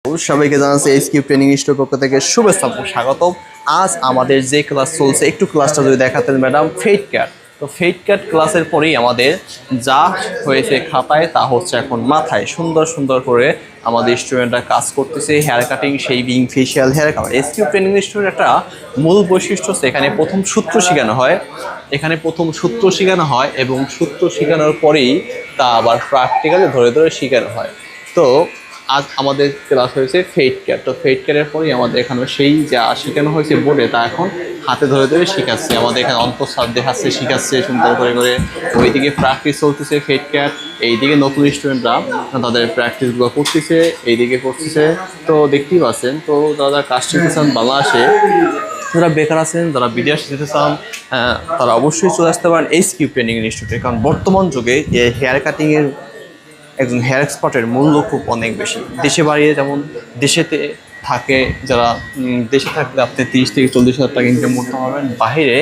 সবাইকে জানাচ্ছি SQ training institute পক্ষ থেকে শুভেচ্ছা ও স্বাগতম। আজ আমাদের যে ক্লাস চলছে একটু ক্লাসটা যদি দেখাতেন ম্যাডাম। ফেড ক্যাট, তো ফেড ক্যাট ক্লাসের পরেই আমাদের যা হয়েছে খাতায় তা হচ্ছে এখন মাথায়। সুন্দর সুন্দর করে আমাদের স্টুডেন্টরা কাজ করতেছে, hair cutting, shaving, facial, hair colour. SQ training institute একটা মূল বৈশিষ্ট্য হচ্ছে এখানে প্রথম সূত্র শেখানো হয়। এখানে প্রথম সূত্র শেখানো হয় এবং সূত্র শেখানোর পরেই তা আবার প্র্যাকটিক্যালি ধরে ধরে শেখানো হয়। তো আজ আমাদের ক্লাস হয়েছে ফেড ক্যাট। তো ফেড ক্যাটের পরেই আমাদের এখানে সেই যা শেখানো হয়েছে বোর্ডে তা এখন হাতে ধরে ধরে শেখাচ্ছে। আমাদের এখানে অন্তঃসার দেখাচ্ছে, শেখাচ্ছে সুন্দর করে করে। ওইদিকে প্র্যাকটিস চলতেছে ফেড ক্যাট, এইদিকে নতুন স্টুডেন্টরা তাদের প্র্যাকটিসগুলো করতেছে, এইদিকে করতেছে। তো দেখতেই পাচ্ছেন। তো যারা কাজ শিখতে চান বাংলাদেশে, যারা বেকার আছেন, যারা বিদেশে যেতে চান, তারা অবশ্যই চলে আসতে পারেন এসকিউ ট্রেনিং ইনস্টিটিউটে। কারণ বর্তমান যুগে হেয়ার কাটিংয়ের একজন হেয়ার এক্সপার্টের মূল্য খুব অনেক বেশি। দেশে বাড়িয়ে যেমন দেশেতে থাকে যারা, দেশে থাকলে আপনি 30 থেকে 40 হাজার টাকা ইনকাম করতে পারবেন। বাইরে